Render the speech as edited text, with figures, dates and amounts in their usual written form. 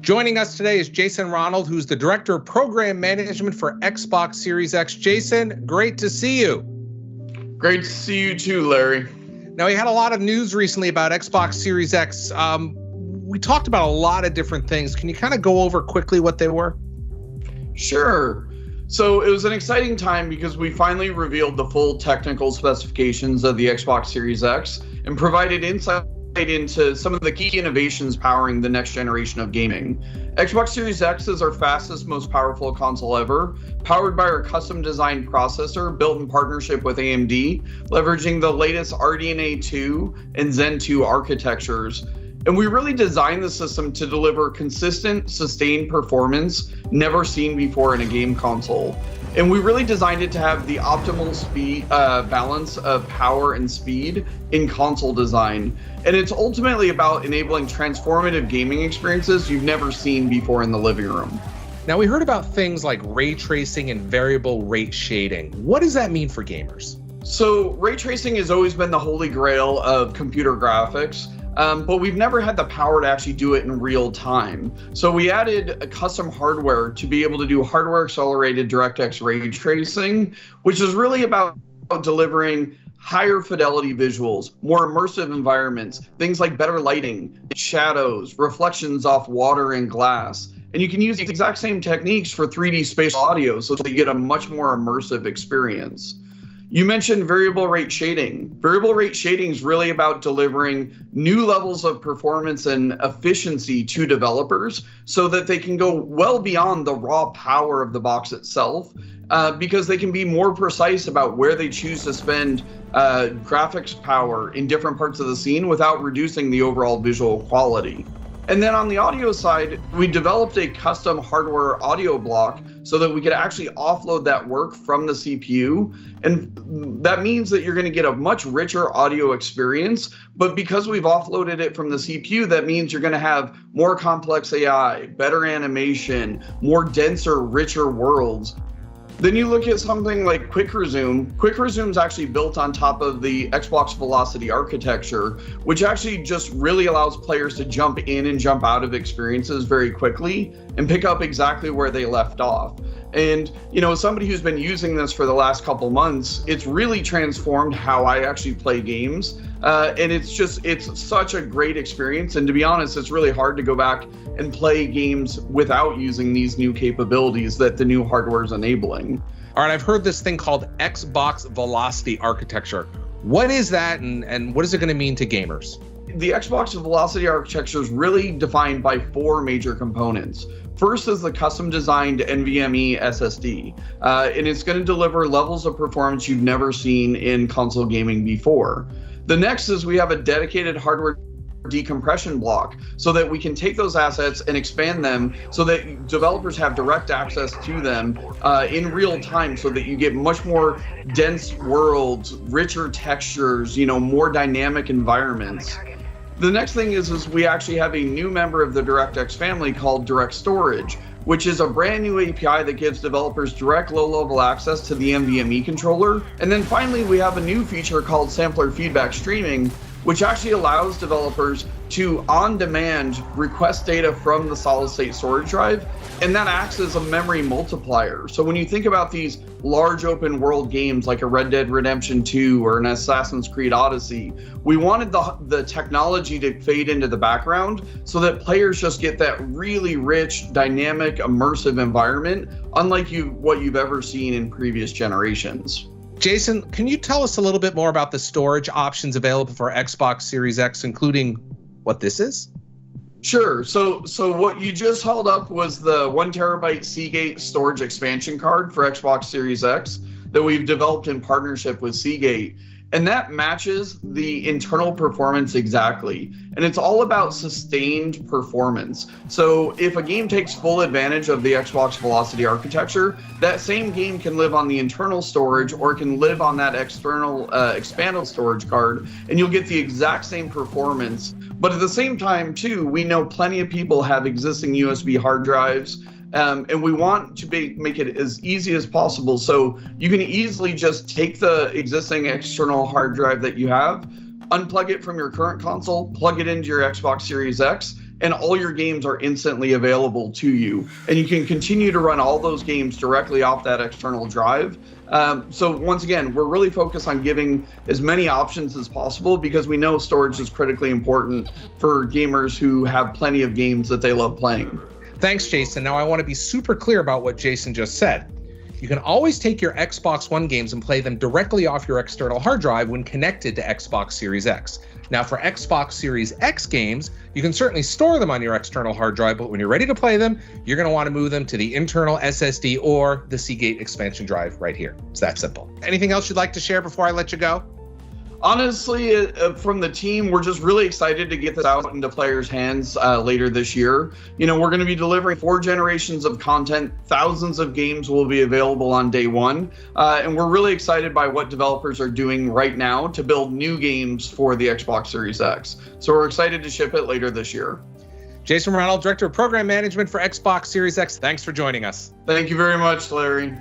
Joining us today is Jason Ronald, who's the Director of Program Management for Xbox Series X. Jason, great to see you. Great to see you too, Larry. Now, we had a lot of news recently about Xbox Series X. We talked about a lot of different things. Can you kind of go over quickly what they were? Sure. So it was an exciting time because we finally revealed the full technical specifications of the Xbox Series X and provided insight into some of the key innovations powering the next generation of gaming. Xbox Series X is our fastest, most powerful console ever, powered by our custom designed processor built in partnership with AMD, leveraging the latest RDNA 2 and Zen 2 architectures. And we really designed the system to deliver consistent, sustained performance never seen before in a game console. And we really designed it to have the optimal speed balance of power and speed in console design. And it's ultimately about enabling transformative gaming experiences you've never seen before in the living room. Now, we heard about things like ray tracing and variable rate shading. What does that mean for gamers? So ray tracing has always been the holy grail of computer graphics. But we've never had the power to actually do it in real time. So we added a custom hardware to be able to do hardware accelerated DirectX ray tracing, which is really about delivering higher fidelity visuals, more immersive environments, things like better lighting, shadows, reflections off water and glass. And you can use the exact same techniques for 3D spatial audio so that you get a much more immersive experience. You mentioned variable rate shading. Variable rate shading is really about delivering new levels of performance and efficiency to developers so that they can go well beyond the raw power of the box itself, because they can be more precise about where they choose to spend graphics power in different parts of the scene without reducing the overall visual quality. And then on the audio side, we developed a custom hardware audio block so that we could actually offload that work from the CPU. And that means that you're going to get a much richer audio experience. But because we've offloaded it from the CPU, that means you're going to have more complex AI, better animation, more denser, richer worlds. Then you look at something like Quick Resume. Quick Resume is actually built on top of the Xbox Velocity architecture, which actually just really allows players to jump in and jump out of experiences very quickly and pick up exactly where they left off. And, you know, somebody who's been using this for the last couple months, it's really transformed how I actually play games. And it's such a great experience. And to be honest, it's really hard to go back and play games without using these new capabilities that the new hardware is enabling. All right, I've heard this thing called Xbox Velocity architecture. What is that, and what is it going to mean to gamers? The Xbox Velocity architecture is really defined by four major components. First is the custom designed NVMe SSD, and it's going to deliver levels of performance you've never seen in console gaming before. The next is we have a dedicated hardware decompression block so that we can take those assets and expand them so that developers have direct access to them in real time so that you get much more dense worlds, richer textures, more dynamic environments. The next thing is we actually have a new member of the DirectX family called Direct Storage, which is a brand new API that gives developers direct low-level access to the NVMe controller. And then finally, we have a new feature called Sampler Feedback Streaming, which actually allows developers to, on demand, request data from the solid-state storage drive, and that acts as a memory multiplier. So when you think about these large open world games like a Red Dead Redemption 2 or an Assassin's Creed Odyssey, we wanted the technology to fade into the background so that players just get that really rich, dynamic, immersive environment, unlike what you've ever seen in previous generations. Jason, can you tell us a little bit more about the storage options available for Xbox Series X, including what this is? Sure. So what you just held up was the 1 terabyte Seagate storage expansion card for Xbox Series X that we've developed in partnership with Seagate. And that matches the internal performance exactly. And it's all about sustained performance. So if a game takes full advantage of the Xbox Velocity architecture, that same game can live on the internal storage or can live on that external expanded storage card, and you'll get the exact same performance. But at the same time, too, we know plenty of people have existing USB hard drives. And we want to make it as easy as possible. So you can easily just take the existing external hard drive that you have, unplug it from your current console, plug it into your Xbox Series X, and all your games are instantly available to you. And you can continue to run all those games directly off that external drive. So once again, we're really focused on giving as many options as possible because we know storage is critically important for gamers who have plenty of games that they love playing. Thanks, Jason. Now I want to be super clear about what Jason just said. You can always take your Xbox One games and play them directly off your external hard drive when connected to Xbox Series X. Now for Xbox Series X games, you can certainly store them on your external hard drive, but when you're ready to play them, you're going to want to move them to the internal SSD or the Seagate expansion drive right here. It's that simple. Anything else you'd like to share before I let you go? Honestly, from the team, we're just really excited to get this out into players' hands later this year. You know, we're going to be delivering 4 generations of content. Thousands of games will be available on day one. And we're really excited by what developers are doing right now to build new games for the Xbox Series X. So we're excited to ship it later this year. Jason Ronald, Director of Program Management for Xbox Series X. Thanks for joining us. Thank you very much, Larry.